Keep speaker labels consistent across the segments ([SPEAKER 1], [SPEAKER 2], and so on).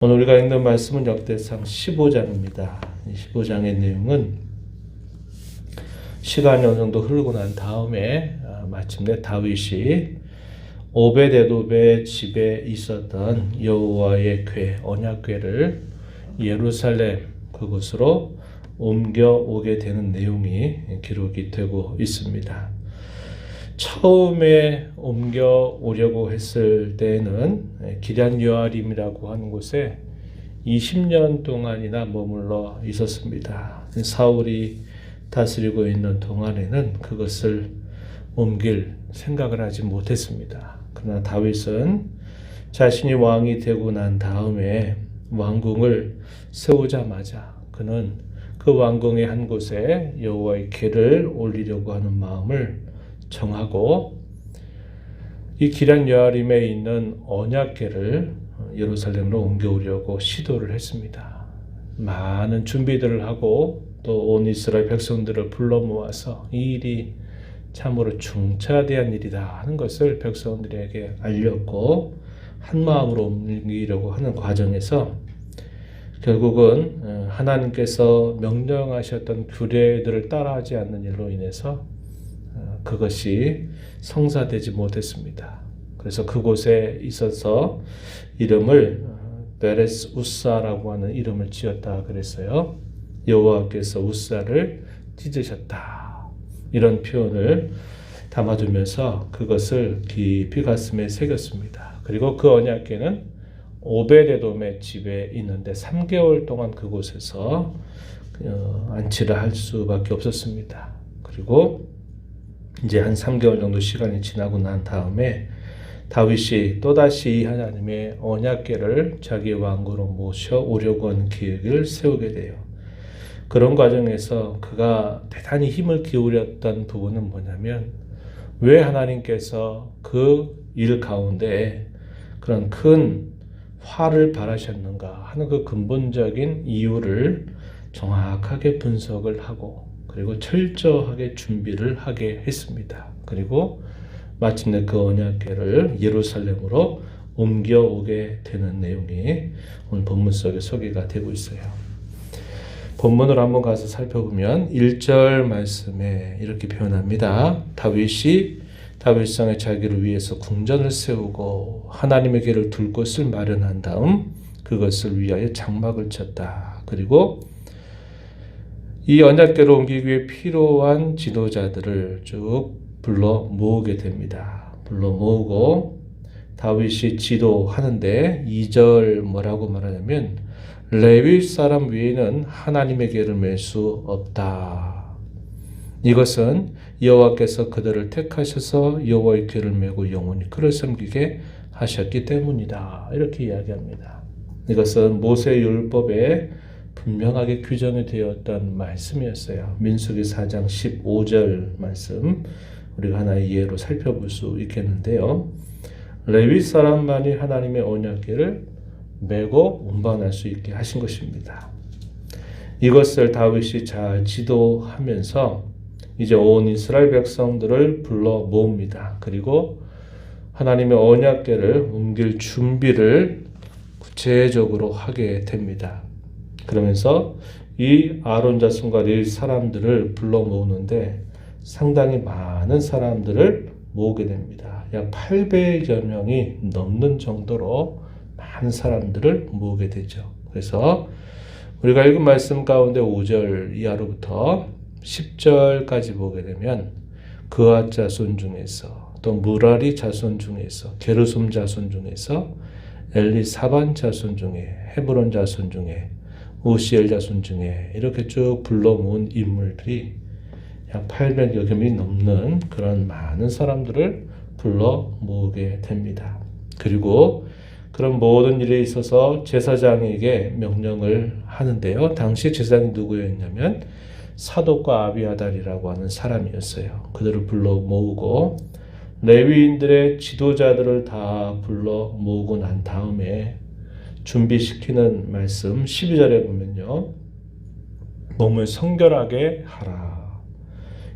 [SPEAKER 1] 오늘 우리가 읽는 말씀은 역대상 15장입니다. 15장의 내용은 시간이 어느 정도 흐르고 난 다음에 마침내 다윗이 오벳에돔의 집에 있었던 여호와의 궤, 언약궤를 예루살렘 그곳으로 옮겨오게 되는 내용이 기록이 되고 있습니다. 처음에 옮겨오려고 했을 때는 기럇 여아림이라고 하는 곳에 20년 동안이나 머물러 있었습니다. 사울이 다스리고 있는 동안에는 그것을 옮길 생각을 하지 못했습니다. 그러나 다윗은 자신이 왕이 되고 난 다음에 왕궁을 세우자마자 그는 그 왕궁의 한 곳에 여호와의 궤를 올리려고 하는 마음을 정하고 이 기럇 여아림에 있는 언약궤를 예루살렘으로 옮겨오려고 시도를 했습니다. 많은 준비들을 하고 또 온 이스라엘 백성들을 불러 모아서 이 일이 참으로 중차대한 일이다 하는 것을 백성들에게 알렸고 한 마음으로 옮기려고 하는 과정에서 결국은 하나님께서 명령하셨던 규례들을 따라하지 않는 일로 인해서 그것이 성사되지 못했습니다. 그래서 그곳에 있어서 이름을 베레스 우사라고 하는 이름을 지었다 그랬어요. 여호와께서 우사를 찢으셨다. 이런 표현을 담아두면서 그것을 깊이 가슴에 새겼습니다. 그리고 그 언약궤는 오벳에돔의 집에 있는데 3개월 동안 그곳에서 안치를 할 수밖에 없었습니다. 그리고 이제 한 3개월 정도 시간이 지나고 난 다음에 다윗이 또다시 하나님의 언약궤를 자기 왕궁으로 모셔오려고 하는 계획을 세우게 돼요. 그런 과정에서 그가 대단히 힘을 기울였던 부분은 뭐냐면 왜 하나님께서 그 일 가운데 그런 큰 화를 바라셨는가 하는 그 근본적인 이유를 정확하게 분석을 하고 그리고 철저하게 준비를 하게 했습니다. 그리고 마침내 그 언약궤를 예루살렘으로 옮겨오게 되는 내용이 오늘 본문 속에 소개가 되고 있어요. 본문으로 한번 가서 살펴보면 1절 말씀에 이렇게 표현합니다. 다윗이 다윗성에 자기를 위해서 궁전을 세우고 하나님의 궤를 둘 곳을 마련한 다음 그것을 위하여 장막을 쳤다. 그리고 이 언약궤로 옮기기 위해 필요한 지도자들을 쭉 불러 모으게 됩니다. 불러 모으고 다윗이 지도하는데 2절 뭐라고 말하냐면 레위 사람 외에는 하나님의 궤를 맬 수 없다. 이것은 여호와께서 그들을 택하셔서 여호와의 궤를 메고 영원히 그를 섬기게 하셨기 때문이다. 이렇게 이야기합니다. 이것은 모세 율법에 분명하게 규정이 되었던 말씀이었어요. 민수기 4장 15절 말씀 우리가 하나의 예로 살펴볼 수 있겠는데요. 레위 사람만이 하나님의 언약궤를 메고 운반할 수 있게 하신 것입니다. 이것을 다윗이 잘 지도하면서 이제 온 이스라엘 백성들을 불러 모읍니다. 그리고 하나님의 언약궤를 옮길 준비를 구체적으로 하게 됩니다. 그러면서 이 아론 자손과 레위 사람들을 불러 모으는데 상당히 많은 사람들을 모으게 됩니다. 약 800여 명이 넘는 정도로 많은 사람들을 모으게 되죠. 그래서 우리가 읽은 말씀 가운데 5절 이하로부터 10절까지 보게 되면 그앗 자손 중에서 또 무라리 자손 중에서 게르솜 자손 중에서 엘리사반 자손 중에 헤브론 자손 중에 우시엘 자손 중에 이렇게 쭉 불러 모은 인물들이 약 800여 명이 넘는 그런 많은 사람들을 불러 모으게 됩니다. 그리고 그런 모든 일에 있어서 제사장에게 명령을 하는데요. 당시 제사장이 누구였냐면 사독과 아비아달이라고 하는 사람이었어요. 그들을 불러 모으고 레위인들의 지도자들을 다 불러 모으고 난 다음에 준비시키는 말씀 12절에 보면요. 몸을 성결하게 하라.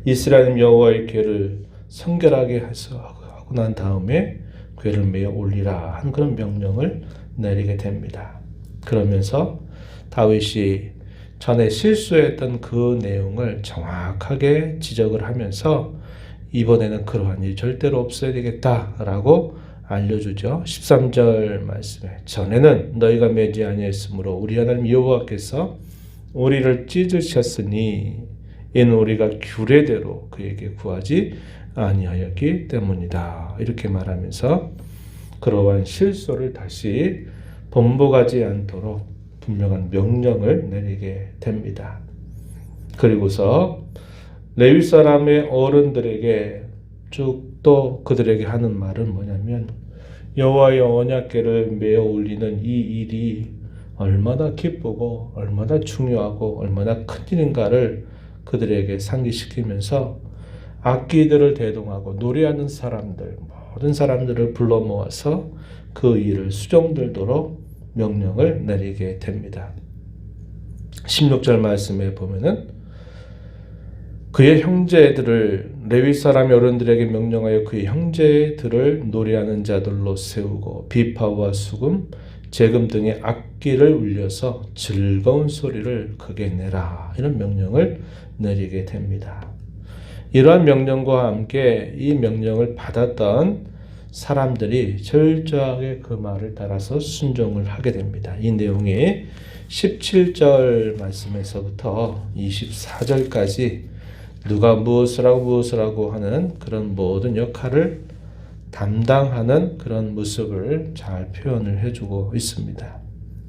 [SPEAKER 1] 이스라엘 여호와의 궤를 성결하게 하고 난 다음에 궤를 메어 올리라 한 그런 명령을 내리게 됩니다. 그러면서 다윗이 전에 실수했던 그 내용을 정확하게 지적을 하면서 이번에는 그러한 일이 절대로 없어야 되겠다라고 알려주죠. 13절 말씀에 전에는 너희가 매지 아니했으므로 우리 하나님 여호와께서 우리를 찢으셨으니 이는 우리가 규례대로 그에게 구하지 아니하였기 때문이다. 이렇게 말하면서 그러한 실수를 다시 번복하지 않도록 분명한 명령을 내리게 됩니다. 그리고서 레위 사람의 어른들에게 쭉 또 그들에게 하는 말은 뭐냐면 여호와의 언약궤를 메어 올리는 이 일이 얼마나 기쁘고 얼마나 중요하고 얼마나 큰 일인가를 그들에게 상기시키면서 악기들을 대동하고 노래하는 사람들, 모든 사람들을 불러 모아서 그 일을 수종들도록 명령을 내리게 됩니다. 16절 말씀에 보면은 그의 형제들을 레위 사람의 어른들에게 명령하여 그의 형제들을 노래하는 자들로 세우고 비파와 수금, 재금 등의 악기를 울려서 즐거운 소리를 크게 내라. 이런 명령을 내리게 됩니다. 이러한 명령과 함께 이 명령을 받았던 사람들이 철저하게 그 말을 따라서 순종을 하게 됩니다. 이 내용이 17절 말씀에서부터 24절까지 누가 무엇을 하고 하는 그런 모든 역할을 담당하는 그런 모습을 잘 표현을 해주고 있습니다.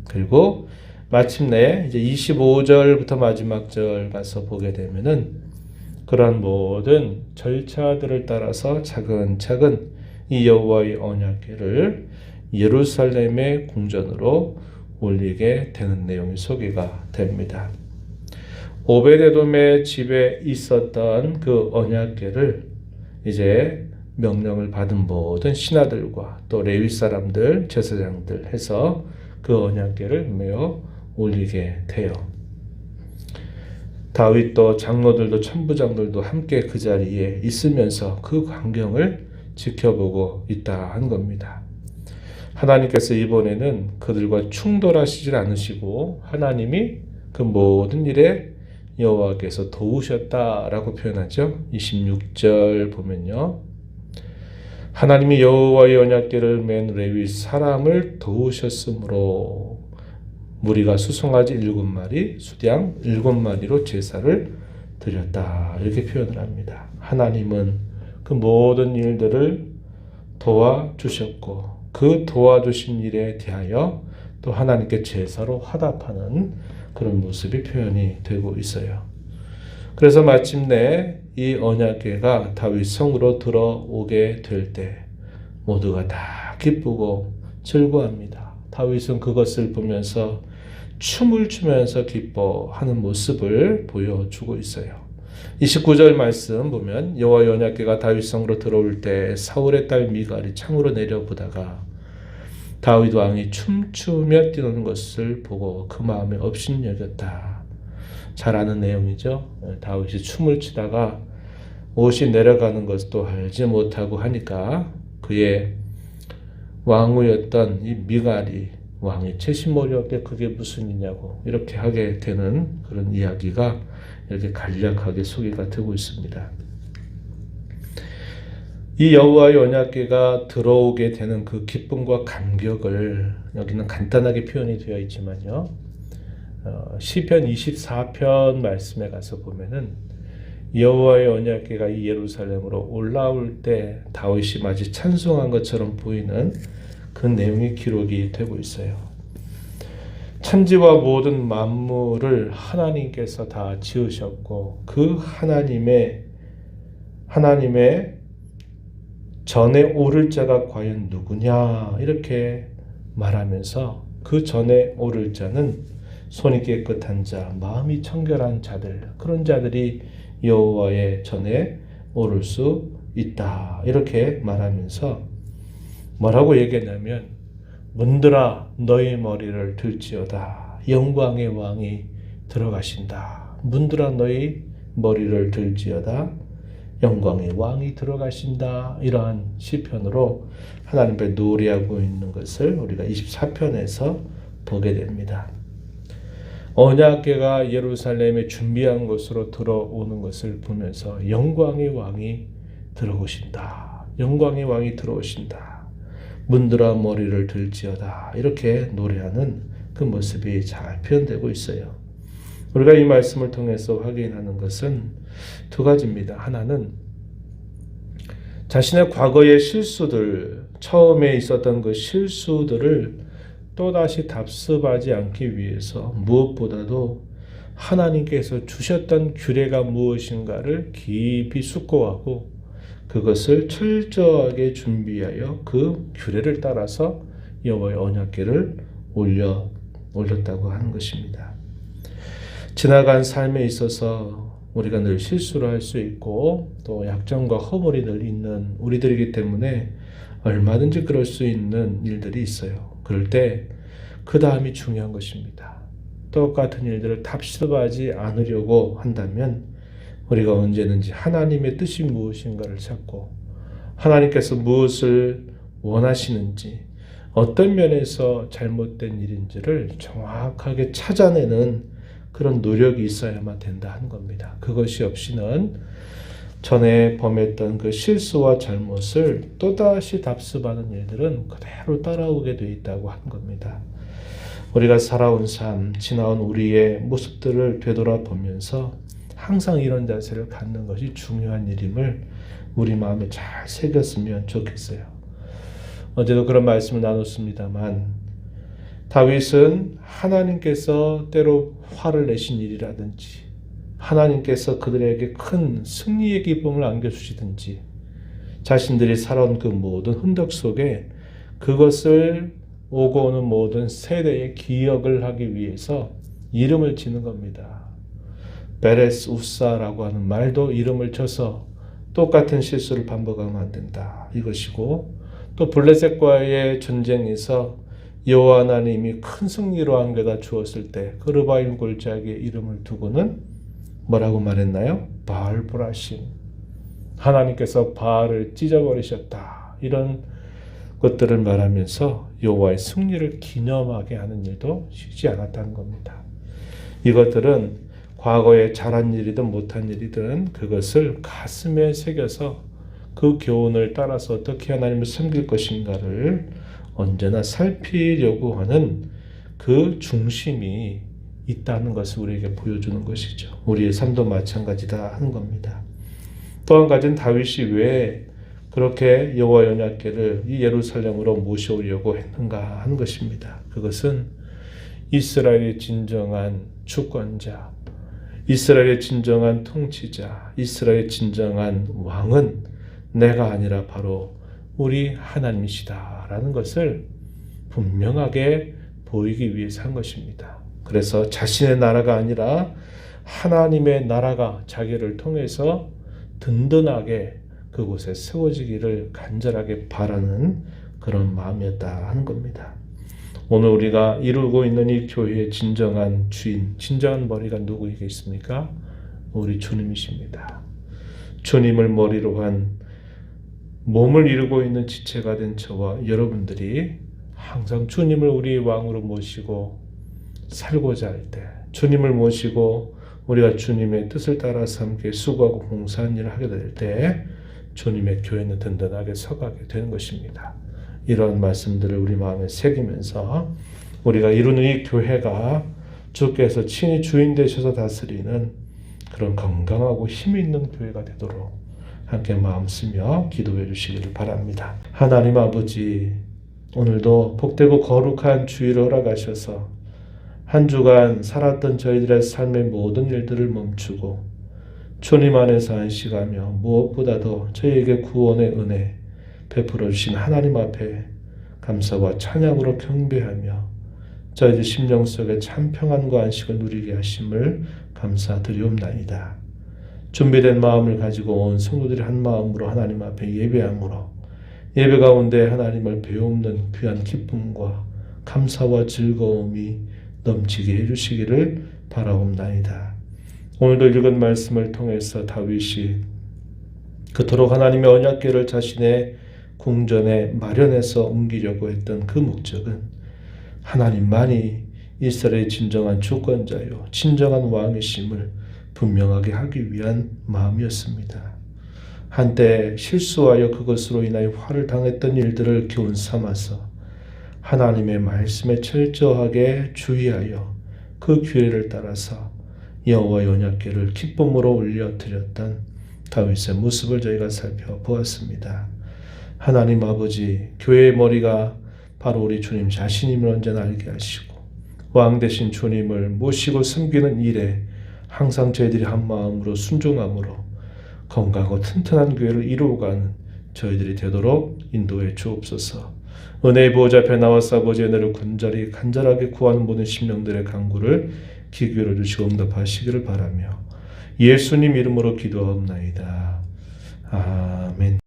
[SPEAKER 1] 그리고 마침내 이제 25절부터 마지막 절 가서 보게 되면은 그런 모든 절차들을 따라서 차근차근 이 여호와의 언약궤를 예루살렘의 궁전으로 올리게 되는 내용이 소개가 됩니다. 오베데돔의 집에 있었던 그 언약궤를 이제 명령을 받은 모든 신하들과 또 레위 사람들, 제사장들 해서 그 언약궤를 메어 올리게 돼요. 다윗도 장로들도 천부장들도 함께 그 자리에 있으면서 그 광경을 지켜보고 있다 한 겁니다. 하나님께서 이번에는 그들과 충돌하시질 않으시고 하나님이 그 모든 일에 여호와께서 도우셨다라고 표현하죠. 26절 보면요. 하나님이 여호와의 언약궤를 맨 레위 사람을 도우셨으므로 무리가 수송아지 7마리, 수양 7마리로 제사를 드렸다. 이렇게 표현을 합니다. 하나님은 그 모든 일들을 도와주셨고 그 도와주신 일에 대하여 또 하나님께 제사로 화답하는 그런 모습이 표현이 되고 있어요. 그래서 마침내 이 언약궤가 다윗 성으로 들어오게 될 때 모두가 다 기쁘고 즐거워합니다. 다윗은 그것을 보면서 춤을 추면서 기뻐하는 모습을 보여주고 있어요. 29절 말씀 보면 여호와의 언약궤가 다윗 성으로 들어올 때 사울의 딸 미갈이 창으로 내려보다가 다윗 왕이 춤추며 뛰노는 것을 보고 그 마음에 업신여겼다. 잘 아는 내용이죠. 다윗이 춤을 추다가 옷이 내려가는 것도 알지 못하고 하니까 그의 왕후였던 이 미갈이 왕이 채심머리 없게 그게 무슨 일이냐고 이렇게 하게 되는 그런 이야기가 이렇게 간략하게 소개가 되고 있습니다. 이 여호와의 언약궤가 들어오게 되는 그 기쁨과 감격을 여기는 간단하게 표현이 되어 있지만요. 시편 24편 말씀에 가서 보면은 여호와의 언약궤가 이 예루살렘으로 올라올 때 다윗이 마치 찬송한 것처럼 보이는 그 내용이 기록이 되고 있어요. 천지와 모든 만물을 하나님께서 다 지으셨고 그 하나님의 전에 오를 자가 과연 누구냐 이렇게 말하면서 그 전에 오를 자는 손이 깨끗한 자, 마음이 청결한 자들, 그런 자들이 여호와의 전에 오를 수 있다 이렇게 말하면서 뭐라고 얘기했냐면 문들아 너희 머리를 들지어다 영광의 왕이 들어가신다. 문들아 너희 머리를 들지어다 영광의 왕이 들어가신다. 이러한 시편으로 하나님 앞에 노래하고 있는 것을 우리가 24편에서 보게 됩니다. 언약궤가 예루살렘에 준비한 곳으로 들어오는 것을 보면서 영광의 왕이 들어오신다. 영광의 왕이 들어오신다. 문들아 머리를 들지어다. 이렇게 노래하는 그 모습이 잘 표현되고 있어요. 우리가 이 말씀을 통해서 확인하는 것은 두 가지입니다. 하나는 자신의 과거의 실수들, 처음에 있었던 그 실수들을 또다시 답습하지 않기 위해서 무엇보다도 하나님께서 주셨던 규례가 무엇인가를 깊이 숙고하고 그것을 철저하게 준비하여 그 규례를 따라서 여호와의 언약궤를 올렸다고 하는 것입니다. 지나간 삶에 있어서 우리가 늘 실수를 할 수 있고 또 약점과 허물이 늘 있는 우리들이기 때문에 얼마든지 그럴 수 있는 일들이 있어요. 그럴 때 그 다음이 중요한 것입니다. 똑같은 일들을 답습하지 않으려고 한다면 우리가 언제든지 하나님의 뜻이 무엇인가를 찾고 하나님께서 무엇을 원하시는지 어떤 면에서 잘못된 일인지를 정확하게 찾아내는 그런 노력이 있어야만 된다 하는 겁니다. 그것이 없이는 전에 범했던 그 실수와 잘못을 또다시 답습하는 일들은 그대로 따라오게 되어 있다고 하는 겁니다. 우리가 살아온 삶, 지나온 우리의 모습들을 되돌아보면서 항상 이런 자세를 갖는 것이 중요한 일임을 우리 마음에 잘 새겼으면 좋겠어요. 어제도 그런 말씀을 나눴습니다만 다윗은 하나님께서 때로 화를 내신 일이라든지 하나님께서 그들에게 큰 승리의 기쁨을 안겨주시든지 자신들이 살아온 그 모든 흔적 속에 그것을 오고 오는 모든 세대의 기억을 하기 위해서 이름을 지는 겁니다. 베레스 우사라고 하는 말도 이름을 쳐서 똑같은 실수를 반복하면 안 된다. 이것이고 또 블레셋과의 전쟁에서 여호와 하나님이 큰 승리로 안겨다 주었을 때 그르바임 골짜기에 이름을 두고는 뭐라고 말했나요? 바알보라심. 하나님께서 바알을 찢어버리셨다. 이런 것들을 말하면서 여호와의 승리를 기념하게 하는 일도 쉬지 않았다는 겁니다. 이것들은 과거에 잘한 일이든 못한 일이든 그것을 가슴에 새겨서 그 교훈을 따라서 어떻게 하나님을 섬길 것인가를 언제나 살피려고 하는 그 중심이 있다는 것을 우리에게 보여주는 것이죠. 우리의 삶도 마찬가지다 하는 겁니다. 또 한 가지는 다윗이 왜 그렇게 여호와 언약궤를 이 예루살렘으로 모셔오려고 했는가 하는 것입니다. 그것은 이스라엘의 진정한 주권자, 이스라엘의 진정한 통치자, 이스라엘의 진정한 왕은 내가 아니라 바로 우리 하나님이시다라는 것을 분명하게 보이기 위해서 한 것입니다. 그래서 자신의 나라가 아니라 하나님의 나라가 자기를 통해서 든든하게 그곳에 세워지기를 간절하게 바라는 그런 마음이었다 하는 겁니다. 오늘 우리가 이루고 있는 이 교회의 진정한 주인, 진정한 머리가 누구이겠습니까? 우리 주님이십니다. 주님을 머리로 한 몸을 이루고 있는 지체가 된 저와 여러분들이 항상 주님을 우리의 왕으로 모시고 살고자 할 때, 주님을 모시고 우리가 주님의 뜻을 따라서 함께 수고하고 봉사하는 일을 하게 될 때 주님의 교회는 든든하게 서가게 되는 것입니다. 이런 말씀들을 우리 마음에 새기면서 우리가 이루는 이 교회가 주께서 친히 주인 되셔서 다스리는 그런 건강하고 힘 있는 교회가 되도록 함께 마음 쓰며 기도해 주시기를 바랍니다. 하나님 아버지, 오늘도 복되고 거룩한 주일을 허락하셔서 한 주간 살았던 저희들의 삶의 모든 일들을 멈추고 주님 안에서 안식하며 무엇보다도 저희에게 구원의 은혜 베풀어 주신 하나님 앞에 감사와 찬양으로 경배하며 저희들 심령 속에 참 평안과 안식을 누리게 하심을 감사드리옵나이다. 준비된 마음을 가지고 온 성도들이 한 마음으로 하나님 앞에 예배함으로 예배 가운데 하나님을 배움는 귀한 기쁨과 감사와 즐거움이 넘치게 해주시기를 바라옵나이다. 오늘도 읽은 말씀을 통해서 다윗이 그토록 하나님의 언약궤를 자신의 궁전에 마련해서 옮기려고 했던 그 목적은 하나님만이 이스라엘의 진정한 주권자요 진정한 왕이심을 분명하게 하기 위한 마음이었습니다. 한때 실수하여 그것으로 인하여 화를 당했던 일들을 교훈 삼아서 하나님의 말씀에 철저하게 주의하여 그 규례를 따라서 여호와의 언약궤를 기쁨으로 올려드렸던 다윗의 모습을 저희가 살펴보았습니다. 하나님 아버지, 교회의 머리가 바로 우리 주님 자신임을 언제나 알게 하시고 왕 되신 주님을 모시고 섬기는 일에 항상 저희들이 한 마음으로 순종함으로 건강하고 튼튼한 교회를 이루어가는 저희들이 되도록 인도해 주옵소서. 은혜의 보호자 앞에 나와서 아버지의 은혜를 간절하게 구하는 모든 심령들의 간구를 기교로 주시고 응답하시기를 바라며 예수님 이름으로 기도하옵나이다. 아멘.